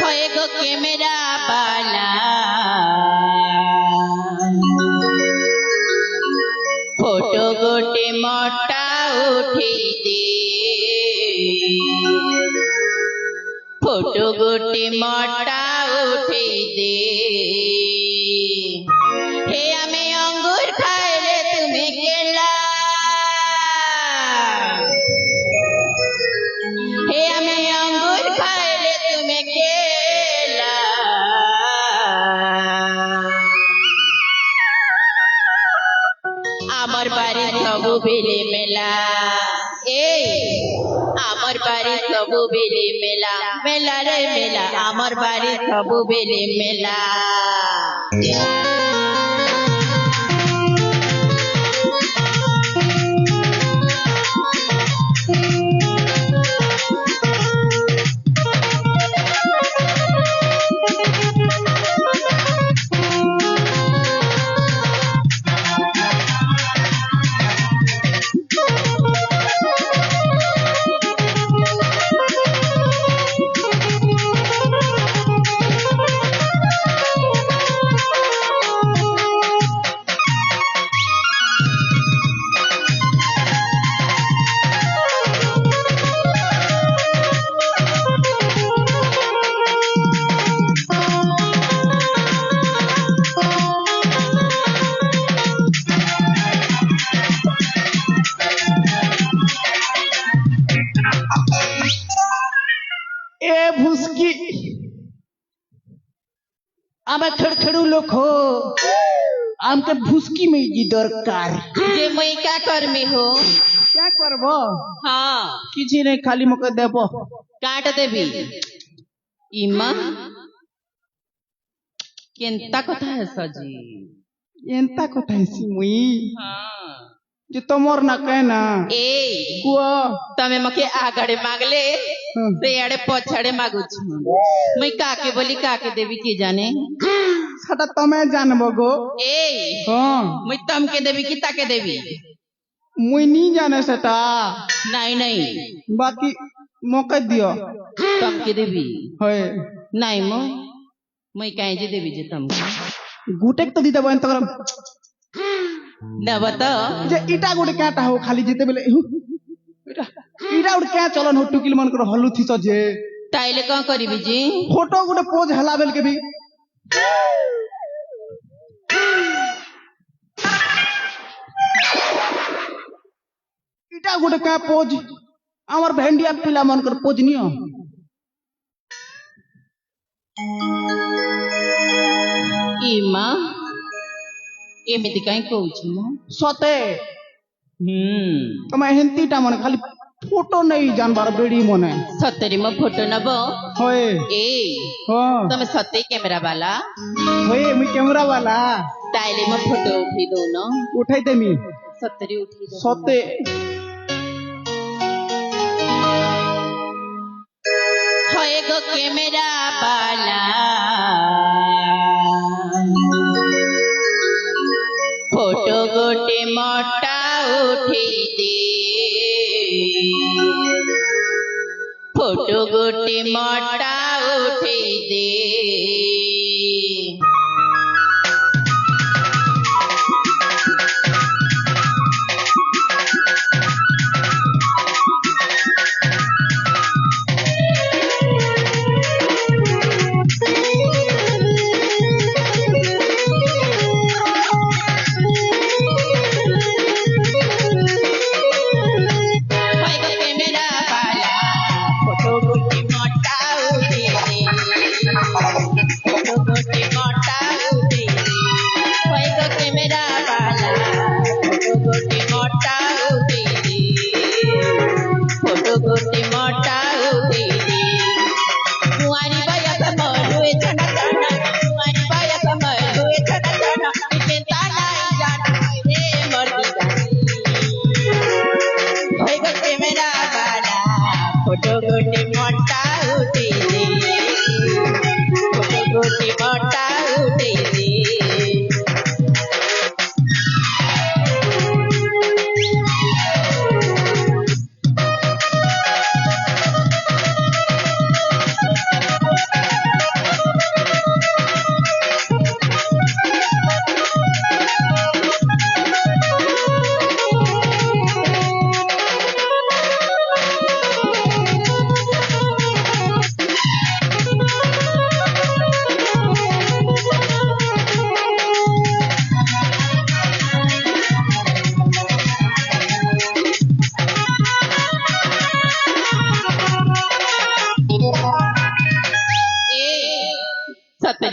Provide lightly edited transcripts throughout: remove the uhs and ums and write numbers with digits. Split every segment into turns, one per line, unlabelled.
होएगो camera वाला photo गोटे मोटा उठी दे फोटो गोटे मोटा उठी दे हे हमें अंगूर खाए रे तुम्हें केला हे हमें अंगूर खाए रे तुम्हें केला आमर बारी सबु बेले मेला ए आमर बारी सबु बेले मेला मेला रे मेला आमर बारी सबु बेले मेला
आम खड़खड़ू लोग हो आम के भूसकी में जी दरकार
जे मई क्या कर में हो
क्या करबो
हाँ
किसी ने खाली मौका देबो
काट देबी इमा केंता कथा है सजी
एंता कथा है सिमुई
हाँ
जो तमोर ना कहना
ए
कुआ
तमे मके आगड़े मागले से आड़े पछाड़े मागु छु मई काके बोली काके देवी की जाने
सदा तमे जानबो गो
ए
हां
मई तम के देवी की ताके देवी
मुई नी जाने सटा
नहीं नहीं
बाकी मौका दियो
तम के देवी
होय
नहीं मो मई काहे जे देवी जे तम
गुटेक तो दी देबो एंत करम
न बता
जे इटा गुटे काटा हो खाली जेते बेले इटा इटा उड़ क्या चलन हो टुकिल मन कर हल्लू थी जे
ताइले का करिबी जी
फोटो गुटे पोज हला बेल के भी इटा गुटे का पोज हमर भेंडिया पिला मन कर पोज नियो
इमा एमिति काई कहू छु
सते तमे हेंतीटा मन खाली फोटो नहीं जानबार बेड़ी मने
सत्तरी में फोटो नबो
होय
ए
हां
तमे सत्ते कैमरा वाला
होय मी कैमरा वाला
ताइले में फोटो उठी दो न
उठाई देमी
सत्तरी उठी दो
सते
होएगो कैमरा वाला फोटो गोटे मोटा उठी दे फोटो गोटे मोटा उठी दे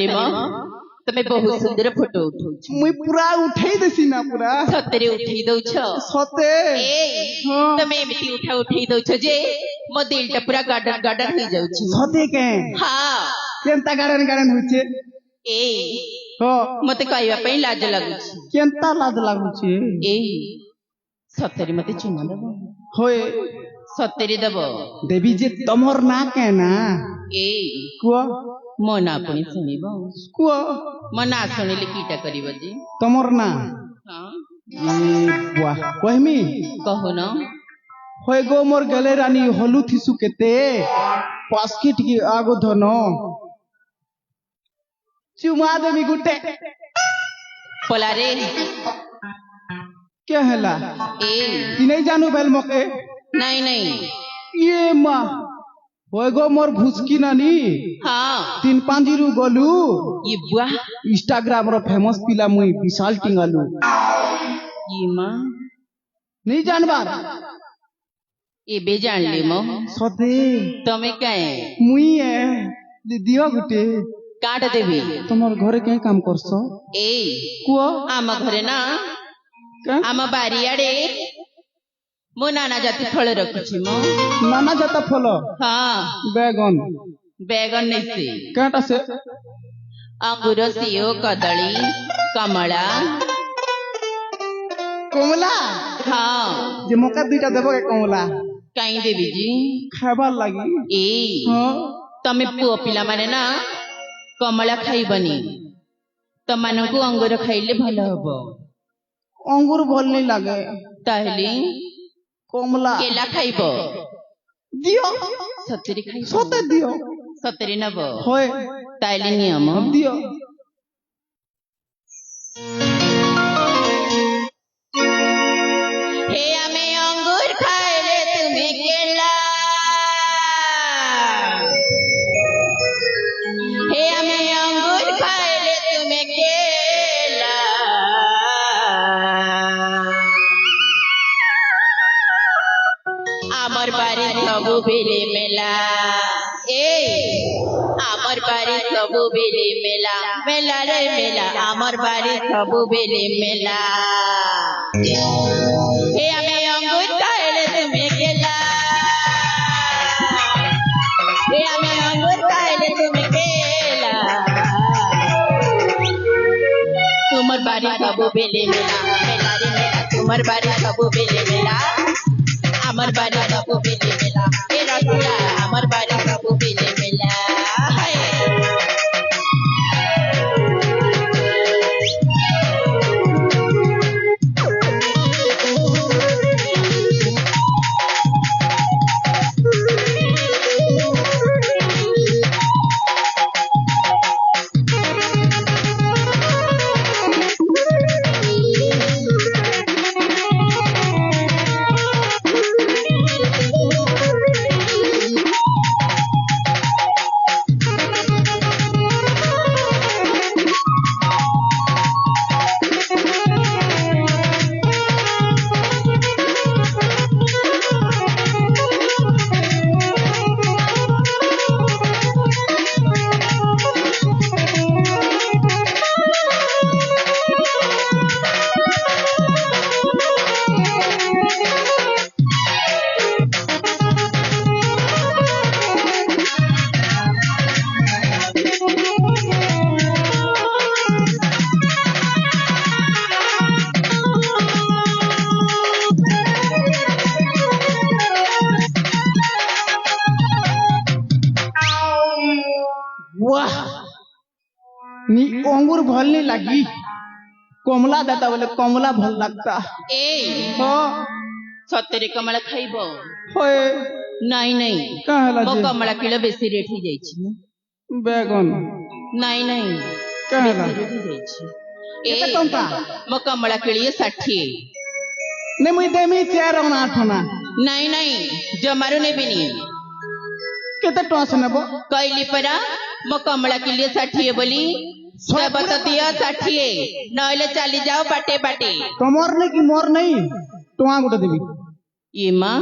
ସତରେ ମ ତମେ ବହୁତ ସୁନ୍ଦର ଫଟୋ ଉଠଉଛ
ମୁଇଁ ପୁରା ଉଠେଇ ଦେସି ନା ପୁରା
ସତରେ ଉଠେଇ ଦଉଛ
ସତେ
ଏଇ
ହଁ
ତମେ ଏମିତି ଉଠେଇ ଦଉଛ ଯେ ମୋ ଦିଲଟା ପୁରା ଗାର୍ଡନ ଗାର୍ଡନ ହେଇଯାଉଛି
ସତେ କେ
ହଁ
କେନ୍ତା ଗାର୍ଡେନ ଗାର୍ଡେନ ହଉଛି
ଏଇ
ହଁ
ମତେ କହିବା ପାଇଁ ଲାଜ ଲାଗୁଛି
କେନ୍ତା ଲାଜ ଲାଗୁଛି
ଏଇ ସତରେ ମତେ ଚୁମା ଦବ
ହୋଏ
ସତରେ ଦବ
ଦେବି ଯେ ତମର ନା କେ ନା
ଏଇ
କୁହ
ମୋ ନା ପୁଣି ଶୁଣିବ
କୁହ
ମୋ ନା ଶୁଣିଲେ କିଟା କରିବ ଯେ
ତମର ନା
ହଁ
ବୁଆ କହମି
କହୁନ
ହୋଏ ଗो মোর গেলে রানী হলু থিসু কেতে পাসকি টিকি আগো ধন চুমা দেবি গুটে
ପଲାରେ
কে হেলা
ଏଇ
তি নাই জানু বেল মকে
ନାଇଁ ନାଇଁ
ইয়ে মা হোଏ গো মোর ভুসকি নানি
ହଁ
3-5 রু গলু
ଇ ବୁଆ
ইনস্টাগ্রাম র ফেমাস পিলা মুই বিশাল টিঙ্গালু
ଇ ମା
নেই জানবার
ଏବେ ଜାଣିଲି ମ
সতে
ତମେ କାଇଁ
মুই দিও গুটে
କାଟ ଦେବି
তোমার ঘরে কে কাম করছ
ଏଇ
কুয়া
ଆମ ଘରେ ନା
কে
ଆମ ବାରିଆଡେ ମୋ ନାନା ଜାତି ଫଳ ରଖିଛି ମ
নানা জাতা ফল
ହଁ
বেগন
ବେଗନ ନେଇଛି
কেটা সে
ଅଙ୍ଗୁର ସେଓ କଦଳୀ କମଳା
কমলা
ହଁ
যে মকা দুইটা দেব কে কমলা
କାଇଁ ଦେବି ଯେ
খাবার লাগি
ଏଇ
হ্যাঁ
ତମେ ପୁଅ ପିଲାମାନେ ନା କମଳା ଖାଇବନି ତମାନଙ୍କୁ ଅଙ୍ଗୁର ଖାଇଲେ ଭଲ ହବ
অঙ্গুর ভাল নেই লাগে
ତାହେଲେ
কমলা
କେଲା ଖାଇବ
দিও
ସତରେ ଖାଇବ
সতে দিও
ସତରେ ନବ
হয়
ତାହେଲେ ନିୟମ
দিও
हे ଆମେ ଅଙ୍ଗୁର ଖାଇଲେ ତୁମେ କେଲା हे ଆମେ ଅଙ୍ଗୁର ଖାଇଲେ ତୁମେ କେଲା আমার বাড়ি সবু বেলে মেলা এই আমার বাড়ি সবু বেলে মেলা মেলা রে মেলা আমার বাড়ি সবু বেলে মেলা হে আমি অঙ্গুর খাইলে তুমি গেলা হে আমি অঙ্গুর খাইলে তুমি গেলা তোমার বাড়ি সবু বেলে মেলা মেলা রে মেলা তোমার বাড়ি সবু বেলে মেলা আমার বাড়ি সবু বেলে মেলা এ রসগোল্লা আমার বাড়ি সবু বেলে মেলা হায়
वाह नी अंगूर भल नहीं लगी कमला देता बोले कमला भल लगता
এই
हाँ
ସତରେ କମଳା ଖାଇବ
होए
ନାଇଁ ନାଇଁ
कहला
ମୋ
जे
କମଳା କିଲୋ ବେଶୀ ରେଟ୍ ହେଇଯାଇଛି
बैगन
ନାଇଁ ନାଇଁ
कहला
ବେଶୀ ରେଟ୍ ହେଇଯାଇଛି
କେତେ
ଏଇ
ଟଙ୍କା
ମୋ କମଳା କିଳିଏ 60
ने मुई देमी 4 आना
ନାଇଁ ନାଇଁ ଜମାରୁ ନେବିନି
केते टका से नेबो
କହିଲି ପରା ମୋ କମଳା କିଲିଏ 60 ବୋଲି ଦେବ ତ ଦିଅ 60 ନହେଲେ ଚାଲି ଯାଅ ବାଟେ ବାଟେ
तमर नहीं कि मोर नहीं टका गोटे देबी
ଏ ମା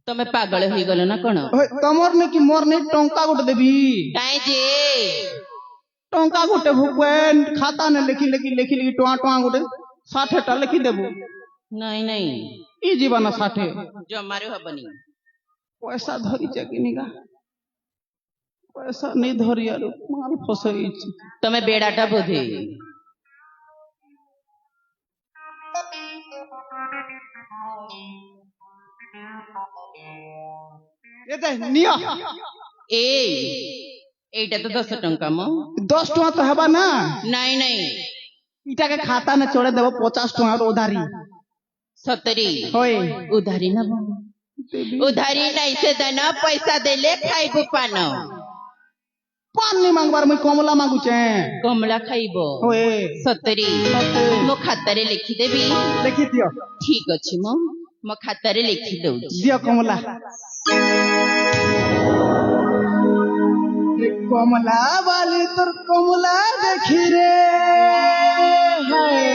ତମେ ପାଗଳ ହେଇଗଲ ନା କଣ
होए तमर नहीं कि मोर नहीं टंका गोटे देबी
କାଇଁ ଯେ
टंका गोटे भुकवेन खाता ने लिखी लिखी लिखी लिखी टुआ टुआ गोटे 60 टा लिखी देबो
नहीं नहीं
ई जीवन 60
जमारे हबनी
पैसा धरी चकिनिगा पैसा नहीं धरी यार माल फसई
तमे बेड़ाटा बोधे
ए दे निया
ए एटा तो 10 टंका म
10 टका तो हेबा ना
नहीं नहीं
इटा के खाता ने चढ़े देबो 50 टका और उधारी
70
होय
उधारी ना उधारी नहीं से देना पैसा देले खाइबो पानो
पान नहीं मांगबार मैं कमला मांगू छे
कमला खाइबो
होय
70 मो खातारे लिखि देबी
लिखि दियो
ठीक अछि मो खातारे लिखि दउ
दियो कमला कमला वाली तोर कमला देखी रे हाय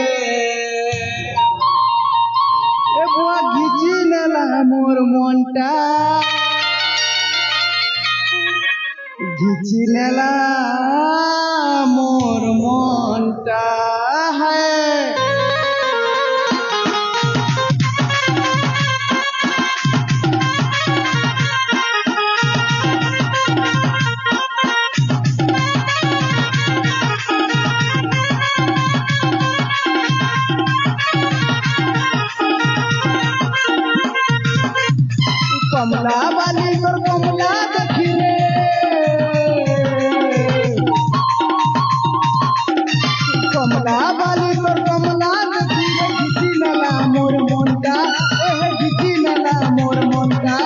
ए बुआ घिची नेला मोर मोंटा घिची नेला मोर मोंटा है कमला वाली तोर कमला देखी रे कमला वाली तोर कमला देखी रे घिची नेला मोर मोंटा ए घिची नेला मोर मोंटा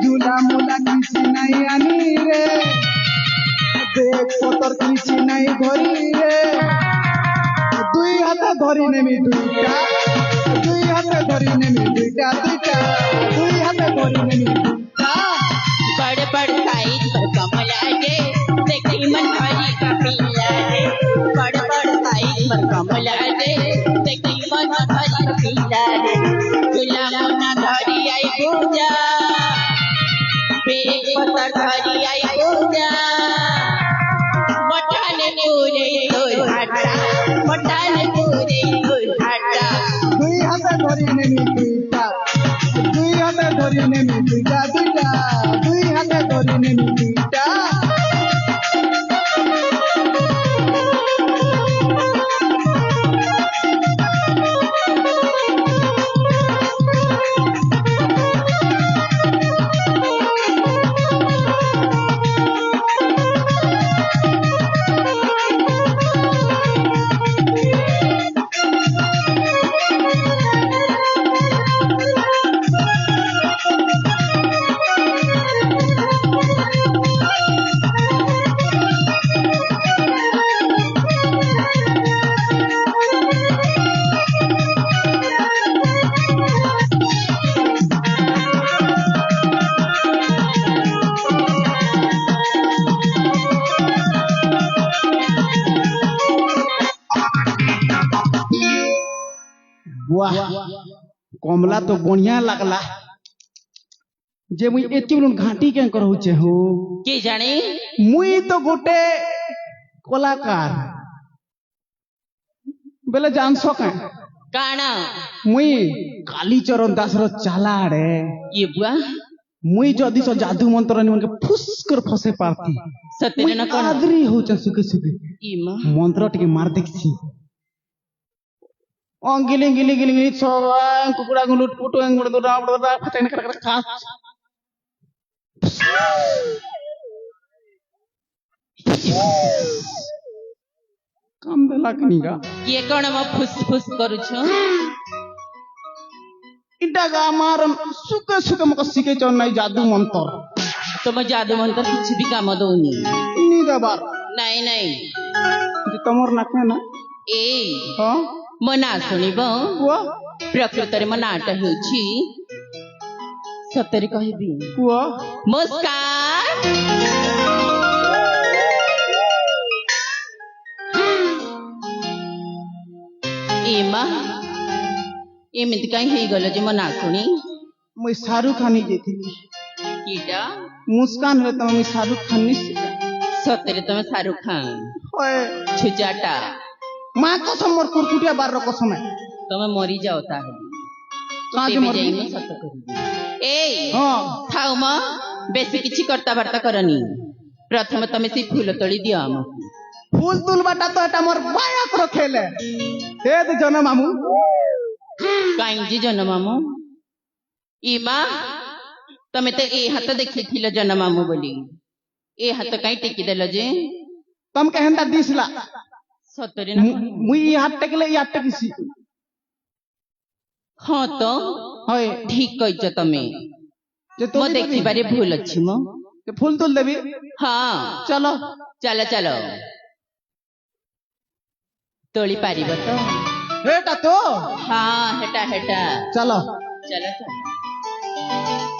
झूला मुला किसी नहीं आनी रे देख पतर किसी नहीं धरी रे दुई हाथ धरी नेमी दुईटा दुई हाथ धरी नेमी दुईटा दुईटा दुई हाथ धरी नेमी दुईटा
बड़ बड़ साइज पर कमला दे देखी मन हरी का पीला दे बड़ बड़ साइज पर कमला दे देखी मन हरी का पीला दे झूला मुना धरी आई पूजा बेग पतर धरी आई पूजा मठाने पूरे तो घाटा मठाने पूरे तो घाटा
दुई हाथ धरी नेमी दुईटा दुई हाथ धरी नेमी दुईटा दुईटा दुई हाथ धरी नेमी दुईटा वाह कमला तो बढ़िया लगला जे मुई एति बोलन घाटी के करहु छे हो
के जाने
मुई तो गोटे कलाकार बेले जान सके
काना
मुई कालीचरण दास रो चाला रे
ये बुआ
मुई जदी सो जादू मंत्र नि के फुस कर फसे पारती
सत्य न कोन
आदरी हो छ सुके सुके
इमा
मंत्र टिके मार देखछि गिली गिली गिली गिली सोवां कुकुड़ा गुलुट पुटो अंगुड़ दो राम दो फटेन कर खा काम देला कनिगा
ये कोन म फुस फुस करू छ
इटा गा मारम सुके सुके मक सिके छ नै जादू मंत्र
तो म जादू मंत्र किछ भी काम दोनी
नी दबार
नहीं नहीं
जे तमर नाके ना
ए
हां
मना सुनिब
वो
प्रकृतरे म नाट हेउछि सत्तरी कहबी
वो
मुस्कान एमा एमिति कहीं हे गलो जे मना सुनी
मैं शाहरुख खानी जेथी
কিটা
মুস্কান হলে তো আমি শাহরুখ খান নিশ্চিত
সত্যি তুমি শাহরুখ খান
হয়
ছুচাটা
মা কসম মোর কুরকুটিয়া বার কসমে
তুমি মরি যাও তাহলে
কাজ
তেবে
মোর
যাই ମୁଁ ସତ କରିବି এই
হ্যাঁ
ଥାଉ ମ ବେଶୀ କିଛି କର୍ତ୍ତାବାର୍ତ୍ତା କରନି ପ୍ରଥମେ ତମେ ସେ ଫୁଲ ତୋଳି ଦିଅ ଆମକୁ
ফুল তুলবাটা তো এটা মোর বায়াক খেলে এ তো জন মামু
କାହିଁକି ଜନମାମୁଁ ଇମା ତମେ ତ ଏ ହାତ ଦେଖିଥିଲ ଜନମାମୁଁ ବୋଲି ଏ ହାତ କାହିଁ ଟେକିଦେଲ ଯେ
তুমি কেহেনটা দিছিলা
ସତରେ ନା
মুই ই হাত টেকলে ই হাত টেকিছি
ହଁ ତ
হয়
ଠିକ କହିଛ ତମେ
যে
ମୋ
তোলি দেবি
ଦେଖିବାରେ ଭୁଲ ଅଛି ମ
যে ফুল তুল দেবি
ହଁ
চলো
ଚାଲ ଚାଲ ତୋଳି ପାରିବ ତ
এটা তো
ହଁ ହେଟା ହେଟା
চলো
ଚାଲ ଚାଲ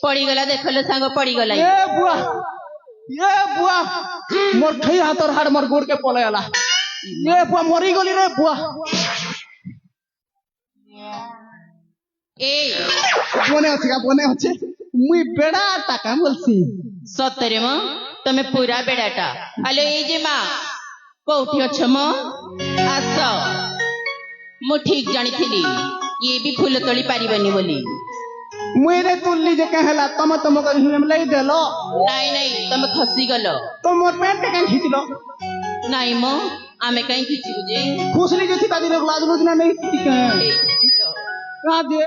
ପଡିଗଲା ଦେଖଲ ସାଙ୍ଗ ପଡିଗଲା
এ বুয়া এ বুয়া মোর ঠেই হাতর হাড় মোর গোড় কে পলে আলা এ বুয়া মরি গলি রে বুয়া
এই
মনে আছে মুই বেড়া টাকা বলছি
ସତରେ ମ ତମେ ପୁରା ବେଡାଟା ଆଲୋ ଏଇ ଯେ ମା କୋଉଠି ଅଛ ମ ଆସ ମୁଁ ଠିକ ଜାଣିଥିଲି ଇଏ ବି ଫୁଲ ତୋଳି ପାରିବନି ବୋଲି
মুই রে তুললি যে কেহেলা তুমি তোমাকে হিমেম লাই দেল
ନାଇଁ ନାଇଁ ତମେ ଖସିଗଲ
তো মোর প্যান্ট কে কেন খিচিল
ନାଇଁ ମ ଆମେ କାହିଁ ଖିଚିବୁ ଯେ
খুশলি যে তা দিলে লাজ বুঝ না নেই ঠিক
ଏଇଠି ତ।
কা দে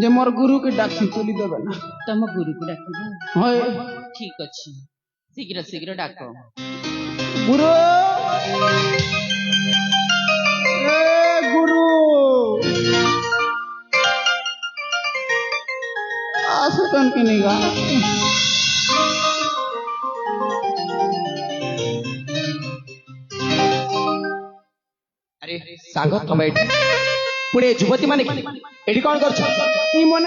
যে মোর গুরু কে ডাকছি তুলি দেবে না
ତମ ଗୁରୁକୁ ଡାକିବ
হয়
ଠିକ ଅଛି ଶୀଘ୍ର ଶୀଘ୍ର ଡାକ
গুরু এ গুরু আসুতন কি নিগা
ଆରେ ସାଙ୍ଗ ତମେ ଏଠି ପୁଣି ଏ ଯୁବତୀ ମାନେ ଏଠି କଣ କରୁଛ
ই মনে